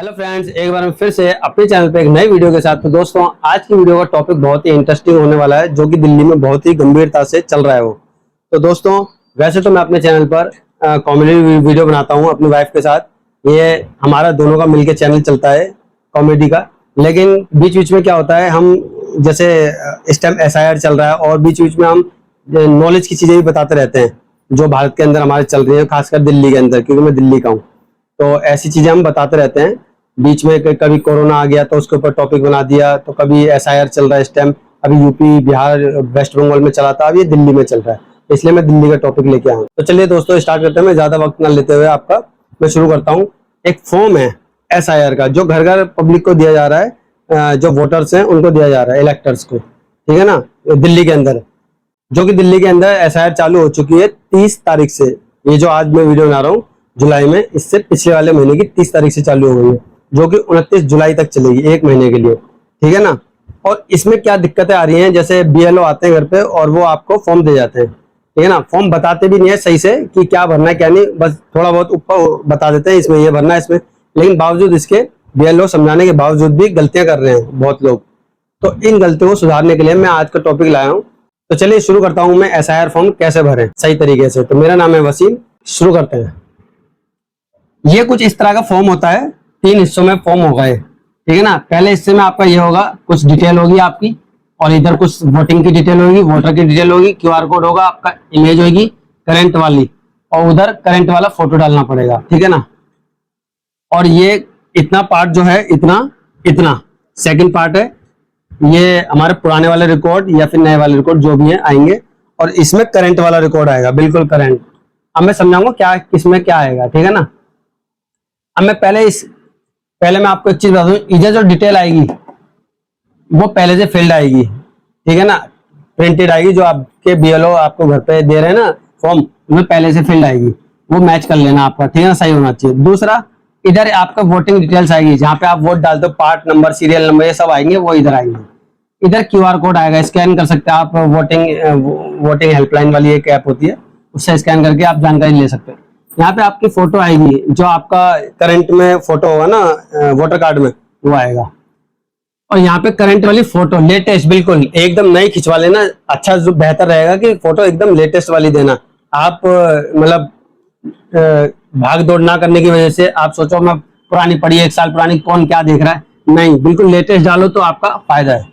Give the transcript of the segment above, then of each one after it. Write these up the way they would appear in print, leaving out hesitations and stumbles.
Hello friends, एक बार फिर से अपने चैनल पे एक नई वीडियो के साथ। तो दोस्तों, आज की वीडियो का टॉपिक बहुत ही इंटरेस्टिंग होने वाला है, जो कि दिल्ली में बहुत ही गंभीरता से चल रहा है वो। तो दोस्तों, वैसे तो मैं अपने चैनल पर कॉमेडी वीडियो बनाता हूँ अपनी वाइफ के साथ। ये हमारा दोनों का मिलकर चैनल चलता है कॉमेडी का। लेकिन बीच बीच में क्या होता है, हम जैसे इस टाइम SIR चल रहा है और बीच बीच में हम नॉलेज की चीजें भी बताते रहते हैं जो भारत के अंदर हमारे चल रही है, खासकर दिल्ली के अंदर, क्योंकि मैं दिल्ली का हूँ। तो ऐसी चीजें हम बताते रहते हैं। बीच में कभी कोरोना आ गया तो उसके ऊपर टॉपिक बना दिया, तो कभी SIR चल रहा है इस टाइम, अभी यूपी, बिहार, वेस्ट बंगाल में चला था, अब ये दिल्ली में चल रहा है, इसलिए मैं दिल्ली का टॉपिक लेके आया हूँ। तो चलिए दोस्तों, स्टार्ट करते हैं। मैं ज्यादा वक्त ना लेते हुए आपका मैं शुरू करता हूँ। एक फॉर्म है SIR का, जो घर घर पब्लिक को दिया जा रहा है, जो वोटर्स हैं उनको दिया जा रहा है, इलेक्टर्स को, ठीक है ना, दिल्ली के अंदर। जो कि दिल्ली के अंदर SIR चालू हो चुकी है 30 तारीख से। ये जो आज मैं वीडियो बना रहा हूँ जुलाई में, इससे पिछले वाले महीने की 30 तारीख से चालू हो गई है, जो कि 29 जुलाई तक चलेगी, एक महीने के लिए, ठीक है ना। और इसमें क्या दिक्कतें आ रही हैं, जैसे BLO आते हैं घर पे और वो आपको फॉर्म दे जाते हैं, ठीक है ना। फॉर्म बताते भी नहीं है सही से कि क्या भरना है क्या नहीं, बस थोड़ा बहुत ऊपर बता देते हैं इसमें ये भरना है इसमें। लेकिन बावजूद इसके, BLO समझाने के बावजूद भी गलतियां कर रहे हैं बहुत लोग। तो इन गलतियों को सुधारने के लिए मैं आज का टॉपिक लाया हूँ। तो चलिए शुरू करता हूं मैं, SIR फॉर्म कैसे भरें सही तरीके से। तो मेरा नाम है वसीम, शुरू करते हैं। ये कुछ इस तरह का फॉर्म होता है, 3 हिस्सों में फॉर्म होगा ये, ठीक है ना। पहले हिस्से में आपका ये होगा, कुछ डिटेल होगी आपकी, और इधर कुछ वोटिंग की डिटेल होगी, वोटर की डिटेल होगी, QR कोड होगा, आपका इमेज होगी करंट वाली, और उधर करंट वाला फोटो डालना पड़ेगा, ठीक है ना। और ये इतना पार्ट जो है, इतना सेकंड पार्ट है, ये हमारे पुराने वाले रिकॉर्ड या फिर नए वाले रिकॉर्ड जो भी है आएंगे, और इसमें करंट वाला रिकॉर्ड आएगा, बिल्कुल करंट। अब मैं समझाऊंगा क्या किसमें क्या आएगा, ठीक है ना। अब मैं पहले मैं आपको एक चीज बता दूं, इधर जो डिटेल आएगी वो पहले से फिल्ड आएगी, ठीक है ना, प्रिंटेड आएगी, जो आपके BLO आपको घर पे दे रहे हैं ना फॉर्म, उसमें पहले से फिल्ड आएगी, वो मैच कर लेना आपका, ठीक है ना, सही होना चाहिए। दूसरा, इधर आपका वोटिंग डिटेल्स आएगी, जहां पे आप वोट डालते हो, पार्ट नंबर, सीरियल नंबर, ये सब आएंगे, वो इधर आएंगे। इधर QR कोड आएगा, स्कैन कर सकते हैं आप, वोटिंग हेल्पलाइन वाली एक ऐप होती है, उससे स्कैन करके आप जानकारी ले सकते हैं। यहाँ पे आपकी फोटो आएगी, जो आपका करंट में फोटो होगा ना वोटर कार्ड में, वो आएगा। और यहाँ पे करंट वाली फोटो लेटेस्ट, बिल्कुल एकदम नई खिंचवा लेना, अच्छा, जो बेहतर रहेगा कि फोटो एकदम लेटेस्ट वाली देना। आप मतलब भाग दौड़ ना करने की वजह से आप सोचो मैं पुरानी पड़ी, 1 साल पुरानी, कौन क्या देख रहा है, नहीं, बिल्कुल लेटेस्ट डालो तो आपका फायदा है।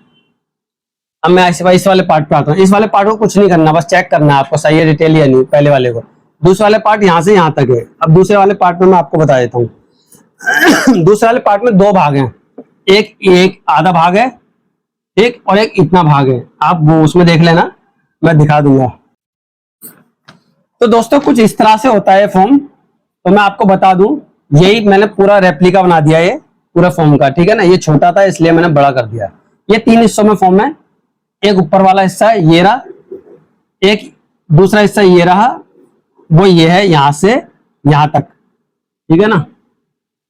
अब मैं इस वाले पार्ट पे आता हूँ। इस वाले पार्ट को कुछ नहीं करना, बस चेक करना है आपको सही है डिटेल या नहीं, पहले वाले को। दूसरे वाले पार्ट यहाँ से यहाँ तक है। अब दूसरे वाले पार्ट में मैं आपको बता देता हूँ। दूसरे वाले पार्ट में 2 भाग हैं, एक आधा भाग है, एक और एक इतना भाग है, आप वो उसमें देख लेना, मैं दिखा दूंगा। तो दोस्तों, कुछ इस तरह से होता है फॉर्म। तो मैं आपको बता दूं, यही मैंने पूरा रेप्लिका बना दिया ये पूरा फॉर्म का, ठीक है ना। ये छोटा था इसलिए मैंने बड़ा कर दिया। ये 3 हिस्सों में फॉर्म है। एक ऊपर वाला हिस्सा है, ये रहा, एक दूसरा हिस्सा ये रहा, वो ये है यहां से यहां तक, ठीक है ना।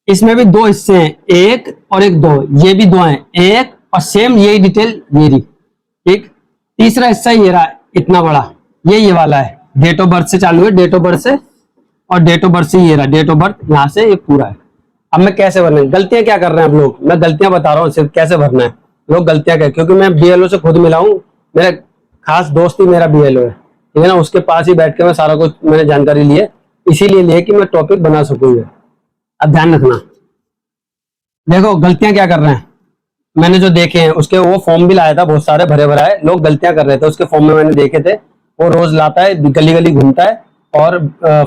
इसमें भी 2 हिस्से हैं, एक और एक 2, ये भी 2 हैं, एक और सेम यही डिटेल ये रही, ठीक। तीसरा हिस्सा ये रहा, इतना बड़ा, ये वाला है, डेट ऑफ बर्थ से चालू है, डेट ऑफ बर्थ से, और डेट ऑफ बर्थ से ये रहा, डेट ऑफ बर्थ यहां से ये पूरा है। अब मैं कैसे भरना है, गलतियां क्या कर रहे हैं आप लोग, मैं गलतियां बता रहा हूँ सिर्फ कैसे भरना है। लोग गलतियां क्या, क्योंकि मैं BLO से खुद मिला हूँ, मेरा खास दोस्त ही मेरा BLO है, ठीक है ना, उसके पास ही बैठ के मैं सारा कुछ मैंने जानकारी ली है, इसीलिए लिए कि मैं टॉपिक बना सकूंगा। अब ध्यान रखना, देखो गलतियां क्या कर रहे हैं, मैंने जो देखे हैं उसके, वो फॉर्म भी लाया था बहुत सारे भरे भराए, लोग गलतियां कर रहे थे उसके फॉर्म में, मैंने देखे थे। वो रोज लाता है, गली गली घूमता है और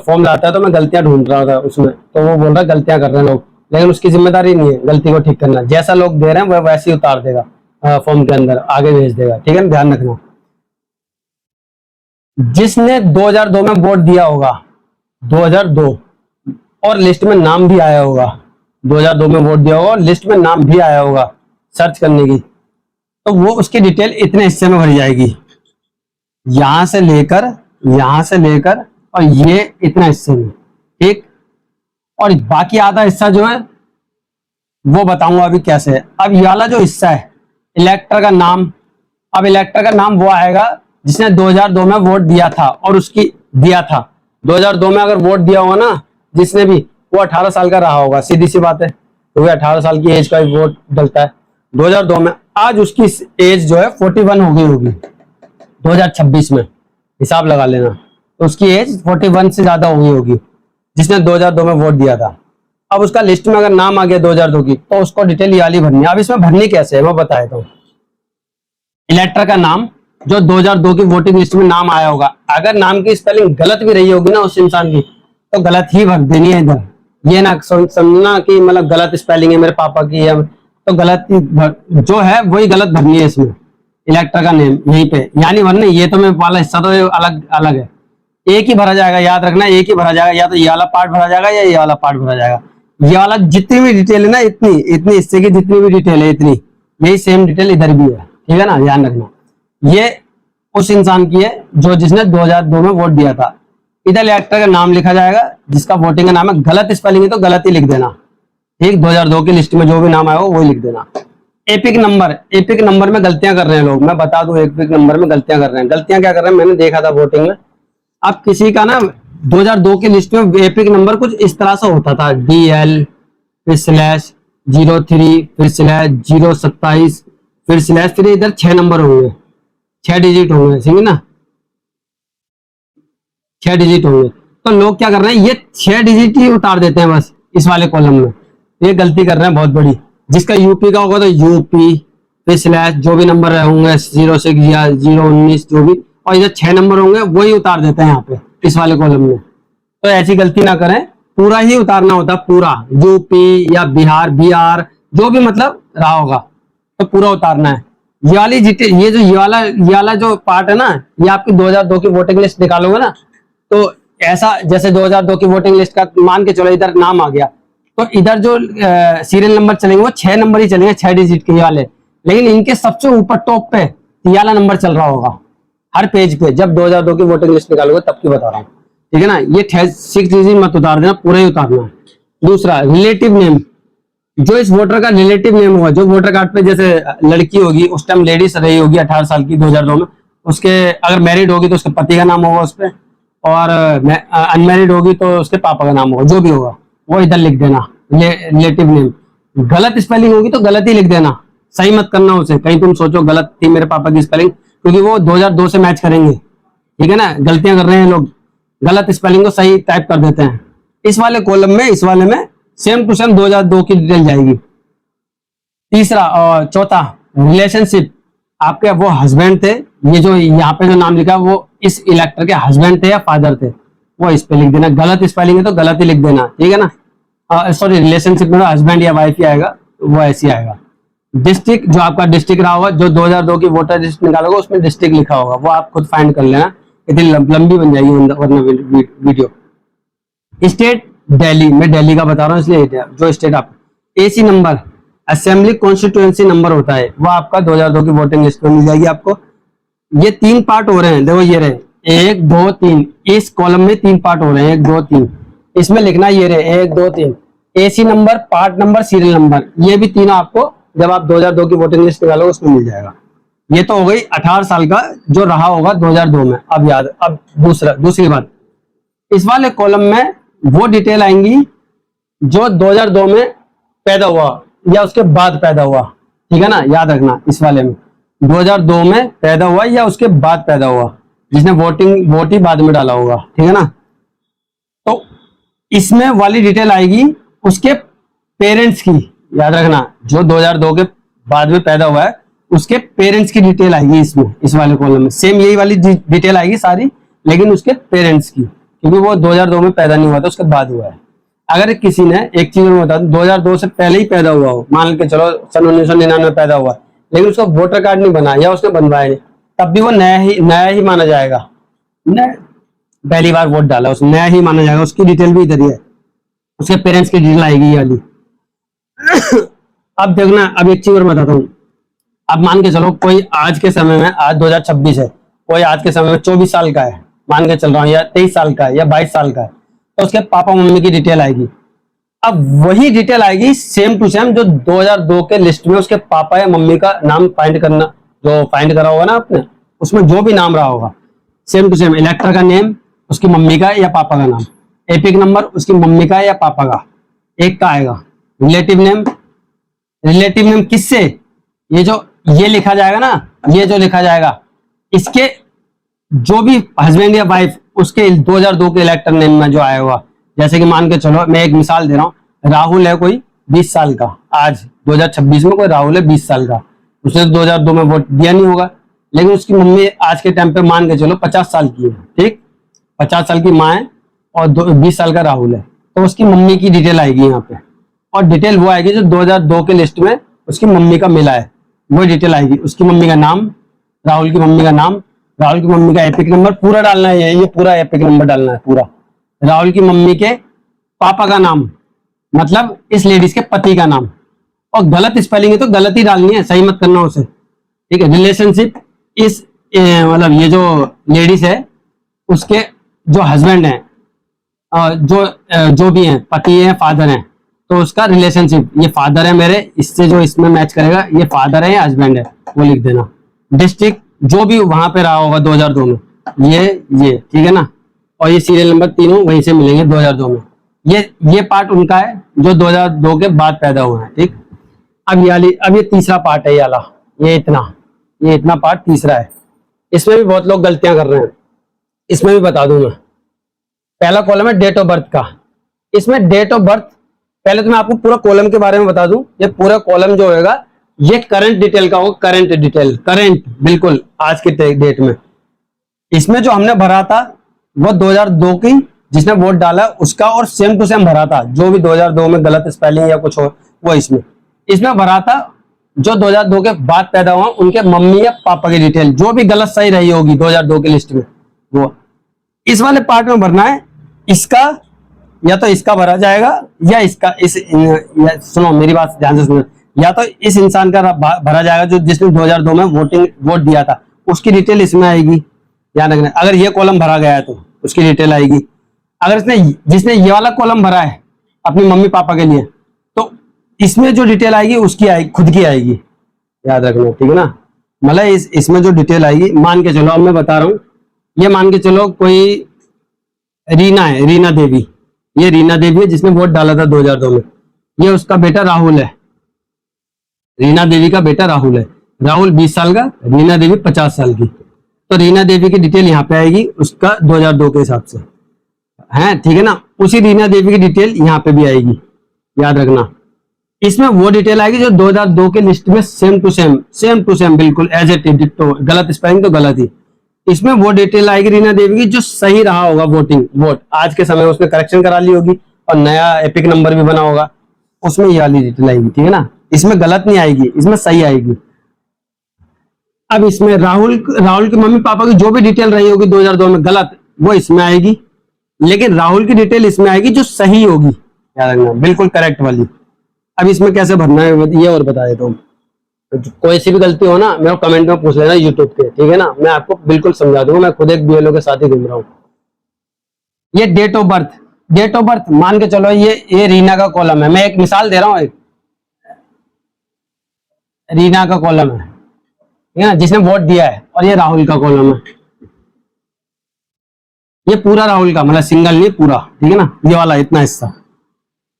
फॉर्म लाता है, तो मैं गलतियां ढूंढ रहा था उसमें, तो वो बोल रहा है गलतियां कर रहे हैं लोग, लेकिन उसकी जिम्मेदारी नहीं है गलती को ठीक करना, जैसा लोग दे रहे हैं वह वैसे ही उतार देगा फॉर्म के अंदर, आगे भेज देगा, ठीक है, ध्यान रखना। जिसने 2002 में वोट दिया होगा, 2002, और लिस्ट में नाम भी आया होगा, 2002 में वोट दिया होगा, लिस्ट में नाम भी आया होगा सर्च करने की, तो वो उसकी डिटेल इतने हिस्से में भरी जाएगी, यहां से लेकर और ये इतना हिस्से में, ठीक। और बाकी आधा हिस्सा जो है वो बताऊंगा अभी कैसे है। अब ये वाला जो हिस्सा है, इलेक्टर का नाम, अब इलेक्टर का नाम वो आएगा जिसने 2002 में वोट दिया था, और उसकी दिया था 2002 में अगर वोट दिया होगा ना जिसने भी, वो 18 साल का रहा होगा, सीधी सी बात है, क्योंकि 18 साल की एज का वोट डलता है। 2002 में आज उसकी एज जो है 41 हो गई होगी 2026 में, हिसाब लगा लेना। तो उसकी एज 41 से ज्यादा हो गई होगी जिसने 2002 में वोट दिया था। अब उसका लिस्ट में अगर नाम आ गया 2002 की, तो उसको डिटेल ये वाली भरनी है। अब इसमें भरनी कैसे है मैं बता देता हूँ। इलेक्टर का नाम जो 2002 की वोटिंग लिस्ट में नाम आया होगा, अगर नाम की स्पेलिंग गलत भी रही होगी ना उस इंसान की, तो गलत ही भर देनी है इधर। ये ना समझना कि मतलब गलत स्पेलिंग है मेरे पापा की है, तो गलत जो है वही गलत भरनी है इसमें। इलेक्टर का नेम यहीं पे यानी भरने, ये तो मेरे वाला हिस्सा तो अलग अलग है, एक ही भरा जाएगा, याद रखना एक ही भरा जाएगा। या तो ये वाला पार्ट भरा जाएगा या ये वाला पार्ट भरा जाएगा। ये वाला जितनी भी डिटेल है ना, इतनी इतनी हिस्से की जितनी भी डिटेल है इतनी, यही सेम डिटेल इधर भी है, ठीक है ना, ध्यान रखना। ये उस इंसान की है जो जिसने 2002 में वोट दिया था। इधर इलेक्टर का नाम लिखा जाएगा जिसका वोटिंग का नाम है, गलत स्पेलिंग है तो गलत ही लिख देना, ठीक। 2002 की लिस्ट में जो भी नाम आया हो वही लिख देना। एपिक नंबर, एपिक नंबर में गलतियां कर रहे हैं लोग, मैं बता दूं एपिक नंबर में गलतियां कर रहे हैं। गलतियां क्या कर रहे हैं मैंने देखा था वोटिंग में। अब किसी का ना 2002 की लिस्ट में एपिक नंबर कुछ इस तरह से होता था, DL फिर /03 फिर /027 फिर स्लैश, फिर इधर 6 नंबर होंगे, 6 डिजिट होंगे, ठीक है ना, 6 डिजिट होंगे। तो लोग क्या कर रहे हैं, ये 6 डिजिट ही उतार देते हैं बस इस वाले कॉलम में। ये गलती कर रहे हैं बहुत बड़ी। जिसका यूपी का होगा तो यूपी फिर स्लैश जो भी नंबर होंगे 06 या 019 जो भी, और इधर 6 नंबर होंगे वही उतार देते हैं यहाँ पे इस वाले कॉलम में। तो ऐसी गलती ना करें, पूरा ही उतारना होता, पूरा यूपी या बिहार BR जो भी मतलब रहा होगा तो पूरा उतारना है। ये वाली ये जो ये वाला जो पार्ट है ना, ये आपकी 2002 की वोटिंग लिस्ट निकालोगे ना, तो ऐसा जैसे 2002 की वोटिंग लिस्ट का मान के चलो इधर नाम आ गया, तो इधर जो सीरियल नंबर चलेंगे वो 6 नंबर ही चलेंगे, 6 डिजिट के वाले। लेकिन इनके सबसे ऊपर टॉप पे ये वाला नंबर चल रहा होगा हर पेज पे, जब 2002 की वोटिंग लिस्ट निकालोगे तब की बता रहा हूँ, ठीक है ना। ये 6 डिजिट मत उतार देना, पूरा ही उतारना है। दूसरा रिलेटिव नेम, जो इस वोटर का रिलेटिव नेम होगा, जो वोटर कार्ड पे जैसे लड़की होगी उस टाइम लेडीज रही होगी 18 साल की 2002 में, उसके अगर मैरिड होगी तो उसके पति का नाम होगा उस पर, और अनमैरिड होगी तो उसके पापा का नाम होगा, जो भी होगा वो इधर लिख देना रिलेटिव नेम। गलत स्पेलिंग होगी तो गलत ही लिख देना, सही मत करना उसे, कहीं तुम सोचो गलत थी मेरे पापा की स्पेलिंग, क्योंकि वो 2002 से मैच करेंगे, ठीक है ना। गलतियां कर रहे हैं लोग, गलत स्पेलिंग को सही टाइप कर देते हैं। इस वाले कॉलम में, इस वाले में सेम टू सेम 2002 की डिटेल जाएगी। तीसरा और चौथा रिलेशनशिप, आपके वो हस्बैंड थे, ये जो यहाँ पे जो नाम लिखा है वो इस इलेक्टर के हस्बैंड थे या फादर थे, वो इस पे लिख देना। गलत स्पेलिंग है तो गलत ही लिख देना, ठीक है ना। सॉरी, रिलेशनशिप में हस्बैंड या वाइफ ही आएगा, वो ऐसे आएगा। डिस्ट्रिक्ट, जो आपका डिस्ट्रिक्ट रहा होगा, जो 2002 की वोटर लिस्ट निकालोगे उसमें डिस्ट्रिक्ट लिखा होगा, वो आप खुद फाइंड कर लेना, इतनी लंबी बन जाएगी वरना वीडियो। स्टेट दिल्ली, मैं दिल्ली का बता रहा हूँ इसलिए, जो स्टेट आप AC number, assembly constituency number होता है, वो आपका 2002 की वोटिंग लिस्ट में मिल जाएगी आपको। ये 3 पार्ट हो रहे हैं, देखो ये रहे 1 2 3, इस कॉलम में 3 पार्ट हो रहे हैं, 1 2 3, इसमें लिखना ये रहे 1 2 3, AC number, part number, serial number, ये भी तीनों आपको जब आप 2002 की वोटिंग लिस्ट निकालोगे उसमें मिल जाएगा। ये तो हो गई 18 साल का जो रहा होगा 2002 में। अब याद, अब दूसरी बात, इस वाले कॉलम में वो डिटेल आएंगी जो 2002 में पैदा हुआ या उसके बाद पैदा हुआ, ठीक है ना, याद रखना। इस वाले में 2002 में पैदा हुआ या उसके बाद पैदा हुआ, जिसने वोट ही बाद में डाला होगा, ठीक है ना। तो इसमें वाली डिटेल आएगी उसके पेरेंट्स की, याद रखना, जो 2002 के बाद में पैदा हुआ है उसके पेरेंट्स की डिटेल आएगी इसमें, इस वाले कॉलम में। सेम यही वाली डिटेल आएगी सारी, लेकिन उसके पेरेंट्स की, क्योंकि वो 2002 में पैदा नहीं हुआ था, उसके बाद हुआ है। अगर किसी ने, एक चीज में बता दूं, 2002 से पहले ही पैदा हुआ हो, मान के चलो सन 1999 में पैदा हुआ, लेकिन उसका वोटर कार्ड नहीं बना या उसने बनवाया नहीं, तब भी वो नया ही माना जाएगा। पहली बार वोट डाला उसने, नया ही माना जाएगा। उसकी डिटेल भी इधर ही है, उसके पेरेंट्स की डिटेल आएगी ये वाली। अब देखना, अब एक चीज और बताता हूँ। अब मान के चलो कोई आज के समय में, आज 2026 है, कोई आज के समय में 24 साल का है, मान के चल रहा हूँ, या 23 साल का है या 22 साल का है, तो उसके पापा मम्मी की डिटेल आएगी। अब वही डिटेल आएगी सेम टू सेम जो 2002 के लिस्ट में उसके पापा या मम्मी का नाम फाइंड करना, जो फाइंड करा होगा ना आपने, उसमें जो भी नाम रहा होगा सेम टू सेम। इलेक्टर का नेम उसकी मम्मी का या पापा का नाम, एपिक नंबर उसकी मम्मी का या पापा का, एक का आएगा। रिलेटिव नेम किससे, ये लिखा जाएगा ना, ये जो लिखा जाएगा इसके जो भी हस्बैंड या वाइफ उसके 2002 के इलेक्टर नेम में जो आया हुआ, जैसे कि मान के चलो मैं एक मिसाल दे रहा हूँ, राहुल है कोई 20 साल का, आज 2026 में कोई राहुल है 20 साल का, उसने 2002 में वोट दिया नहीं होगा, लेकिन उसकी मम्मी आज के टाइम पे मान के चलो 50 साल की है, ठीक, 50 साल की माँ है और 20 साल का राहुल है, तो उसकी मम्मी की डिटेल आएगी यहाँ पे, और डिटेल वो आएगी जो 2002 के लिस्ट में उसकी मम्मी का मिला है, वो डिटेल आएगी, उसकी मम्मी का नाम, राहुल की मम्मी का नाम, राहुल की मम्मी का एपिक नंबर पूरा डालना है, ये पूरा एपिक नंबर डालना है पूरा, राहुल की मम्मी के पापा का नाम, मतलब इस लेडीज के पति का नाम, और गलत स्पेलिंग है तो गलत ही डालनी है, सही मत करना उसे, ठीक है। रिलेशनशिप इस मतलब ये जो लेडीज है उसके जो हस्बैंड है, जो भी हैं, पति है, फादर है, तो उसका रिलेशनशिप, ये फादर है मेरे, इससे जो इसमें मैच करेगा ये फादर है या हस्बैंड है वो लिख देना। डिस्ट्रिक्ट जो भी वहां पे रहा होगा 2002 में, ये ठीक है ना, और ये सीरियल नंबर तीनों वहीं से मिलेंगे 2002 में, ये पार्ट उनका है जो 2002 के बाद पैदा हुआ है, ठीक। अब ये तीसरा पार्ट है, ये इतना पार्ट तीसरा है, इसमें भी बहुत लोग गलतियां कर रहे हैं, इसमें भी बता दूं मैं। पहला कॉलम है डेट ऑफ बर्थ का, इसमें डेट ऑफ बर्थ, पहले तो मैं आपको पूरा कॉलम के बारे में बता दूं, ये पूरा कॉलम जो होगा ये करंट डिटेल का होगा, करंट बिल्कुल आज के डेट में। इसमें जो हमने भरा था वो 2002 की जिसने वोट डाला उसका, और सेम टू सेम भरा था, जो भी 2002 में गलत स्पेलिंग या कुछ हो वो इसमें भरा था, जो 2002 के बाद पैदा हुआ उनके मम्मी या पापा की डिटेल जो भी गलत सही रही होगी 2002 की लिस्ट में, वो इस वाले पार्ट में भरना है। इसका या तो इसका भरा जाएगा या इसका, सुनो मेरी बात ध्यान से सुनो, या तो इस इंसान का भरा जाएगा जो जिसने 2002 में वोट दिया था, उसकी डिटेल इसमें आएगी, ध्यान रखना। अगर ये कॉलम भरा गया है तो उसकी डिटेल आएगी। अगर जिसने ये वाला कॉलम भरा है अपनी मम्मी पापा के लिए, तो इसमें जो डिटेल आएगी उसकी आएगी, खुद की आएगी, याद रखना, ठीक है ना। मतलब इसमें जो डिटेल आएगी, मान के चलो, अब मैं बता रहा हूं, ये मान के चलो कोई रीना है, रीना देवी, ये रीना देवी है जिसने वोट डाला था 2002 में, ये उसका बेटा राहुल है, रीना देवी का बेटा राहुल है, राहुल 20 साल का, रीना देवी 50 साल की, तो रीना देवी की डिटेल यहाँ पे आएगी उसका 2002 के हिसाब से, है, ठीक है ना। उसी रीना देवी की डिटेल यहाँ पे भी आएगी, याद रखना। इसमें वो डिटेल आएगी जो 2002 के लिस्ट में सेम टू सेम बिल्कुल एज इट इज, तो गलत स्पेलिंग तो गलत ही, इसमें वो डिटेल आएगी रीना देवी की जो सही रहा होगा वोट आज के समय उसने करेक्शन करा ली होगी और नया एपिक नंबर भी बना होगा, उसमें ये वाली डिटेल आएगी, ठीक है ना। इसमें गलत नहीं आएगी, इसमें सही आएगी। अब इसमें राहुल की मम्मी पापा की जो भी डिटेल रही होगी 2002 में गलत, वो इसमें आएगी, लेकिन राहुल की डिटेल इसमें आएगी जो सही होगी, याद रखना, बिल्कुल करेक्ट वाली। अब इसमें कैसे भरना है ये और बता देता हूँ। कोई सी भी गलती हो ना मेरे को कमेंट में पूछ लेना यूट्यूब पे, ठीक है ना, मैं आपको बिल्कुल समझा दूंगा, मैं खुद एक बीएलओ के साथ ही घूम रहा हूँ। ये डेट ऑफ बर्थ मान के चलो, ये रीना का कॉलम है, मैं एक मिसाल दे रहा हूँ, एक रीना का कॉलम है, ठीक है ना, जिसने वोट दिया है, और ये राहुल का कॉलम है, ये पूरा राहुल का, मतलब सिंगल नहीं पूरा, ठीक है ना, ये वाला इतना हिस्सा।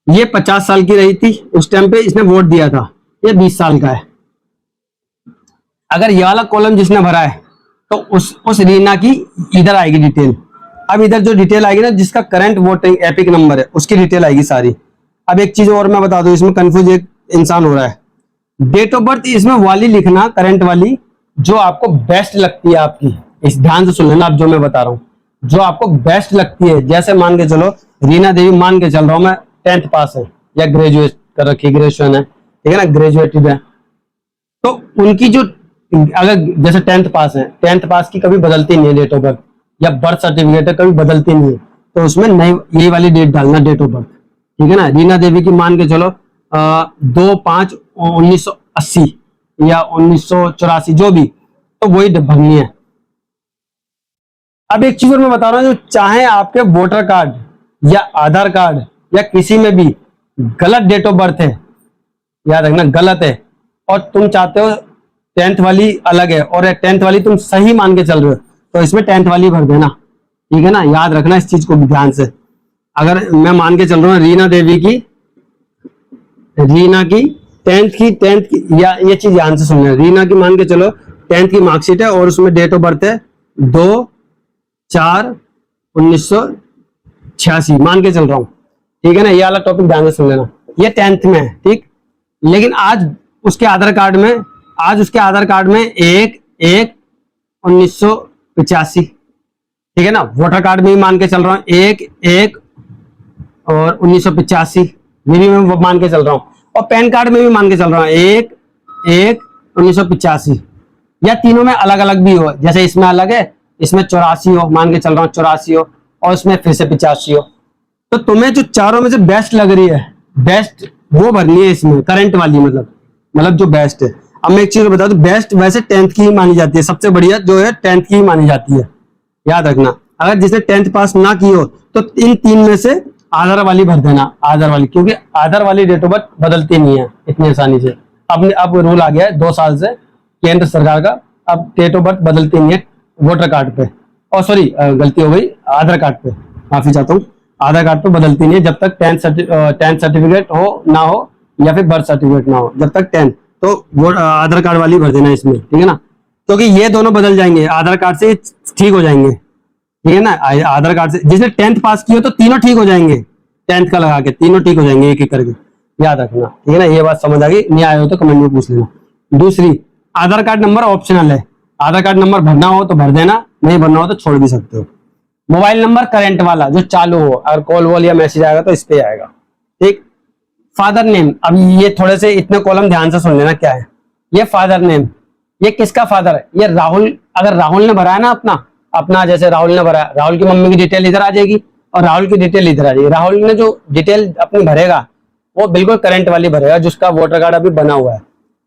ये 50 साल की रही थी उस टाइम पे, इसने वोट दिया था, ये 20 साल का है। अगर ये वाला कॉलम जिसने भरा है तो उस रीना की इधर आएगी डिटेल। अब इधर जो डिटेल आएगी ना, जिसका करंट वोटिंग एपिक नंबर है उसकी डिटेल आएगी सारी। अब एक चीज और मैं बता दूं, इसमें कंफ्यूज एक इंसान हो रहा है, डेट ऑफ बर्थ इसमें वाली लिखना, करंट वाली जो आपको बेस्ट लगती है आपकी, इस ध्यान से सुन लेना आप जो मैं बता रहा हूँ, जो आपको बेस्ट लगती है। जैसे मान के चलो रीना देवी, मान के चल रहा हूं मैं 10th पास है या ग्रेजुएट कर रखी, ग्रेजुएशन है, ठीक है ना, ग्रेजुएटेड है, तो उनकी जो अगर जैसे 10th पास है, 10th पास की कभी बदलती नहीं है डेट ऑफ बर्थ, या बर्थ सर्टिफिकेट है कभी बदलती नहीं है, तो उसमें नई यही वाली डेट डालना, डेट ऑफ बर्थ, ठीक है ना। रीना देवी की मान के चलो 2/5/1980 या 1984 जो भी, तो वही भरनी है। अब एक चीज और मैं बता रहा हूं, जो चाहे आपके वोटर कार्ड या आधार कार्ड या किसी में भी गलत डेट ऑफ बर्थ है, याद रखना गलत है, और तुम चाहते हो 10th वाली अलग है और 10th वाली तुम सही मान के चल रहे हो, तो इसमें 10th वाली भर देना, ठीक है ना, याद रखना इस चीज को ध्यान से। अगर मैं मान के चल रहा हूँ रीना देवी की रीना की टेंथ की या ये चीज ध्यान से सुनना, रीना की मान के चलो 10th की मार्कशीट है और उसमें डेट ऑफ बर्थ है 2/4/1986 मान के चल रहा हूं, ठीक है ना। ये वाला टॉपिक ध्यान से सुन लेना, ये 10th में है, ठीक। लेकिन आज उसके आधार कार्ड में 1/1/1985, ठीक है ना। वोटर कार्ड में भी मान के चल रहा हूँ 1/1 और 1985, ये भी मैं मान के चल रहा हूँ। और पैन कार्ड में भी मान के चल रहा हूँ 1/1/1985, या तीनों में अलग अलग भी हो, जैसे इसमें अलग है, इसमें 84 हो, मान के चल रहा हूँ 84 हो, और इसमें फिर से 85 हो। तो तुम्हें जो चारों में से बेस्ट लग रही है, बेस्ट वो भरनी है इसमें, करंट वाली, मतलब जो बेस्ट है। अब मैं एक चीज बता दूं, बेस्ट वैसे 10th की ही मानी जाती है, सबसे बढ़िया जो है 10th की ही मानी जाती है, याद रखना। अगर जिसने 10th पास ना की हो तो इन 3 में से आधार वाली भर देना, आधार वाली, क्योंकि आधार वाली डेट ऑफ बर्थ बदलती नहीं है इतनी आसानी से। अब रूल आ गया है 2 साल से केंद्र सरकार का, अब डेट ऑफ बर्थ बदलती नहीं है वोटर कार्ड पे, और सॉरी गलती हो गई, आधार कार्ड पे, माफी चाहता हूँ, आधार कार्ड पे बदलती नहीं है जब तक 10th सर्टिफिकेट हो ना हो, या फिर बर्थ सर्टिफिकेट ना हो, जब तक 10th, तो वो आधार कार्ड वाली भर देना इसमें, ठीक है ना। क्योंकि ये दोनों बदल जाएंगे, आधार कार्ड से ठीक हो जाएंगे, ठीक है ना। आधार कार्ड से जिसने 10th पास की हो तो तीनों ठीक हो जाएंगे, 10th का लगा के तीनों ठीक हो जाएंगे, एक एक करके, याद रखना, ठीक है ना। ये बात समझ आ गई, नहीं आए हो तो कमेंट में पूछ लेना। दूसरी, आधार कार्ड नंबर ऑप्शनल है, आधार कार्ड नंबर भरना हो तो भर देना, नहीं भरना हो तो छोड़ भी सकते हो। मोबाइल नंबर करंट वाला जो चालू हो, अगर कॉल वॉल या मैसेज आएगा तो इस पे आएगा, ठीक। फादर नेम, अब ये थोड़े से इतने कॉलम ध्यान से सुन लेना क्या है। ये फादर नेम, ये किसका फादर है, ये राहुल, अगर राहुल ने भरा है ना अपना जैसे राहुल ने भरा, राहुल की मम्मी की डिटेल इधर आ जाएगी और राहुल की डिटेल इधर आ जाएगी। राहुल ने जो डिटेल अपनी भरेगा वो बिल्कुल करंट वाली भरेगा, जिसका वोटर कार्ड अभी बना हुआ है।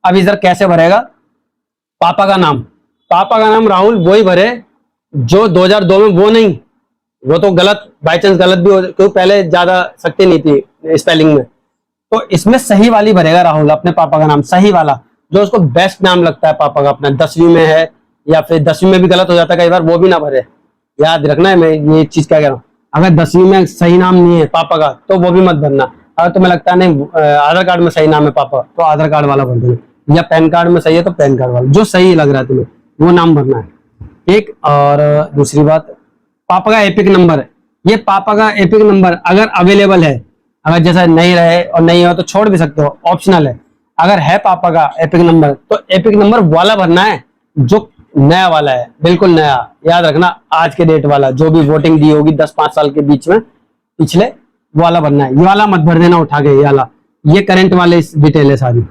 अब इधर कैसे भरेगा, पापा का नाम राहुल वही भरे जो 2002 में, वो नहीं, वो तो गलत, बाई चांस गलत भी हो, क्योंकि पहले ज्यादा सख्ती नहीं थी स्पेलिंग में। तो इसमें सही वाली भरेगा राहुल, अपने पापा का नाम सही वाला, जो उसको बेस्ट नाम लगता है पापा का अपना, 10वीं में है या फिर 10वीं में भी गलत हो जाता है कई बार, वो भी ना भरे, याद रखना है। मैं ये चीज क्या कह रहा हूँ, अगर 10वीं में सही नाम नहीं है पापा का तो वो भी मत भरना। अगर तुम्हें लगता है नहीं आधार कार्ड में सही नाम है पापा, तो आधार कार्ड वाला भर देना, या पैन कार्ड में सही है तो पैन कार्ड वाला, जो सही लग रहा है तुम्हें वो नाम भरना है, ठीक। और दूसरी बात, पापा का एपिक नंबर है, ये पापा का एपिक नंबर अगर अवेलेबल है, अगर जैसा नहीं रहे और नहीं हो तो छोड़ भी सकते हो, ऑप्शनल है। अगर है पापा का एपिक नंबर तो एपिक नंबर वाला भरना है, जो नया वाला है, बिल्कुल नया, याद रखना, आज के डेट वाला, जो भी वोटिंग दी होगी 10-5 साल के बीच में पिछले, वाला भरना है। ये वाला मत भर देना उठा के, ये वाला, ये करंट वाले डिटेल है सारी।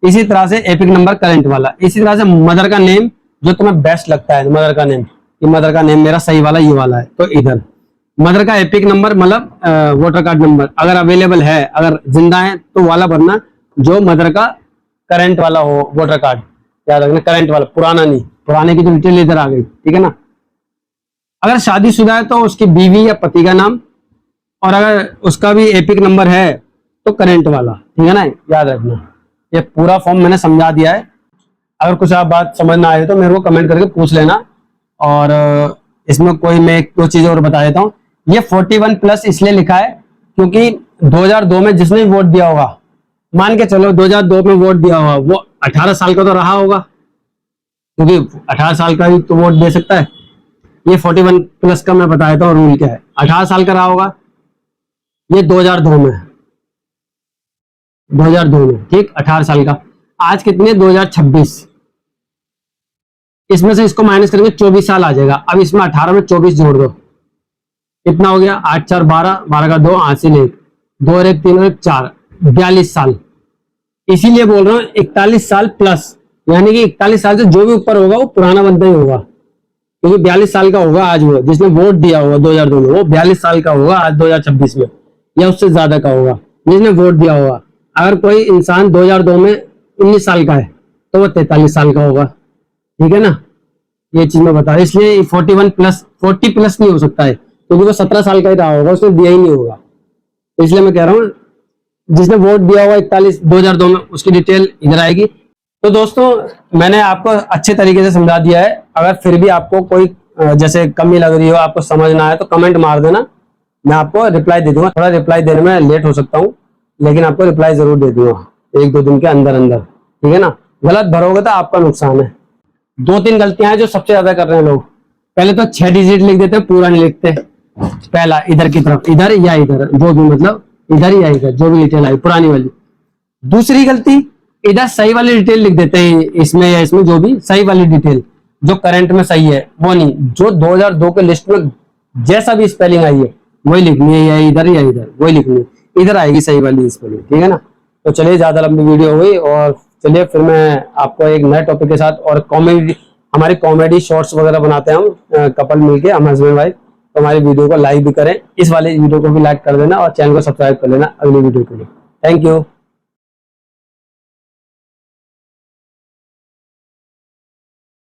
इसी तरह से एपिक नंबर करंट वाला, इसी तरह से मदर का नेम जो तुम्हें बेस्ट लगता है, मदर का नेम, कि मदर का नेम मेरा सही वाला ये वाला है, तो इधर मदर का एपिक नंबर, मतलब वोटर कार्ड नंबर अगर अवेलेबल है, अगर जिंदा है तो वाला भरना जो मदर का करंट वाला हो वोटर कार्ड, याद रखना, करंट वाला, पुराना नहीं, पुराने की तो डिटेल इधर आ गई, ठीक है ना। अगर शादीशुदा है तो उसकी बीवी या पति का नाम, और अगर उसका भी एपिक नंबर है तो करंट वाला, ठीक है ना, याद रखना। ये पूरा फॉर्म मैंने समझा दिया है, अगर कुछ आप बात समझ ना आए तो मेरे को कमेंट करके पूछ लेना। और इसमें कोई मैं एक दो चीजें और बता देता हूँ। ये 41+ इसलिए लिखा है क्योंकि 2002 में जिसने वोट दिया होगा, मान के चलो 2002 में वोट दिया होगा, वो 18 साल का तो रहा होगा, क्योंकि 18 साल का ही तो वोट दे सकता है। ये 41+ का मैं बता देता हूँ रूल क्या है। 18 साल का रहा होगा, ये 2002 में, 2002 में, ठीक, 18 साल का। आज कितने, 2026, इसमें से इसको माइनस करेंगे 24 साल आ जाएगा। अब इसमें 18 में 24 जोड़ दो, कितना हो गया, 8 4 12, 12 का 2, हासिल 1, 2 और 1 3 और 1 4, 42 साल। इसीलिए बोल रहा हूँ 41 साल प्लस, यानी कि 41 साल से जो भी ऊपर होगा वो पुराना बंदा ही होगा, क्योंकि 42 साल का होगा आज वो जिसने वोट दिया होगा 2002 में, वो 42 साल का होगा आज 2026 में, या उससे ज्यादा का होगा जिसने वोट दिया होगा। अगर कोई इंसान 2002 में 19 साल का है तो वो 43 साल का होगा, ठीक है ना। ये चीज मैं बता रहा, इसलिए 40+ नहीं हो सकता है, क्योंकि वो 17 साल का ही रहा होगा, उसने दिया ही नहीं होगा। इसलिए मैं कह रहा हूँ जिसने वोट दिया हुआ 2002 में, उसकी डिटेल इधर आएगी। तो दोस्तों मैंने आपको अच्छे तरीके से समझा दिया है। अगर फिर भी आपको कोई जैसे कमी लग रही हो, आपको समझ ना आए तो कमेंट मार देना, मैं आपको रिप्लाई दे दूंगा। थोड़ा रिप्लाई देने में लेट हो सकता हूँ, लेकिन आपको रिप्लाई जरूर दे दूंगा। 1 2 दिन के अंदर अंदर, ठीक है ना। गलत भरोगे तो आपका नुकसान है। 2-3 गलतियां हैं जो सबसे ज्यादा कर रहे हैं लोग। पहले तो 6 डिजिट लिख देते हैं, पूरा नहीं लिखते। पहला इधर की तरफ, इधर या इधर, जो भी मतलब इधर या इधर, जो भी डिटेल आई पुरानी वाली। दूसरी गलती, इधर सही वाली डिटेल लिख देते हैं, इसमें या इसमें जो भी सही वाली डिटेल जो करंट में सही है वो नहीं, जो 2002 के लिस्ट में जैसा भी स्पेलिंग आई है वही लिखनी है, या इधर या इधर वही लिखनी है, इधर आएगी सही वाली स्पेलिंग, ठीक है ना। तो चलिए, ज्यादा लंबी वीडियो हो गई, और चलिए फिर मैं आपको एक नए टॉपिक के साथ, और कॉमेडी, हमारी कॉमेडी शॉर्ट्स वगैरह बनाते हैं हम कपल मिलके, हम हस्बैंड वाइफ। तो हमारी वीडियो को लाइक भी करें, इस वाले वीडियो को भी लाइक कर देना, और चैनल को सब्सक्राइब कर लेना अगली वीडियो के लिए। Thank you.